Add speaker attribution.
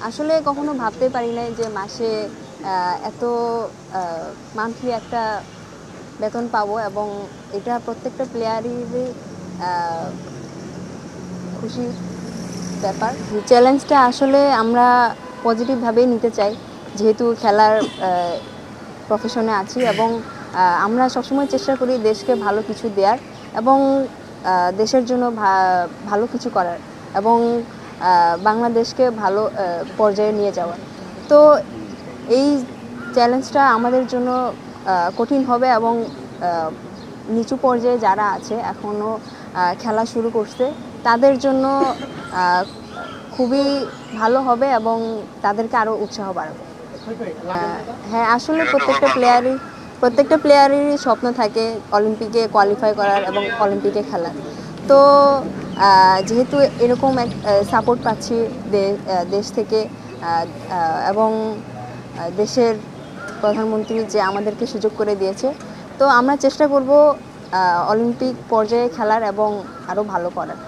Speaker 1: আসলে কখনো ভাবতে পারি নাই যে মাসে এত মান্থলি একটা বেতন পাবো এবং এটা প্রত্যেকটা প্লেয়ারেরই খুশির ব্যাপার। চ্যালেঞ্জটা আসলে আমরা পজিটিভভাবেই নিতে চাই, যেহেতু খেলার প্রফেশনে আছি এবং আমরা সবসময় চেষ্টা করি দেশকে ভালো কিছু দেওয়ার এবং দেশের জন্য ভালো কিছু করার এবং বাংলাদেশকে ভালো পর্যায়ে নিয়ে যাওয়ার। তো এই চ্যালেঞ্জটা আমাদের জন্য কঠিন হবে এবং নিচু পর্যায়ে যারা আছে এখনও খেলা শুরু করছে তাদের জন্য খুবই ভালো হবে এবং তাদেরকে আরও উৎসাহ বাড়াবে। হ্যাঁ, আসলে প্রত্যেকটা প্লেয়ারেরই স্বপ্ন থাকে অলিম্পিকে কোয়ালিফাই করার এবং অলিম্পিকে খেলার। তো যেহেতু এরকম এক সাপোর্ট পাচ্ছি দেশ থেকে এবং দেশের প্রধানমন্ত্রী যে আমাদেরকে সুযোগ করে দিয়েছে, তো আমরা চেষ্টা করব অলিম্পিক পর্যায়ে খেলার এবং আরও ভালো করার।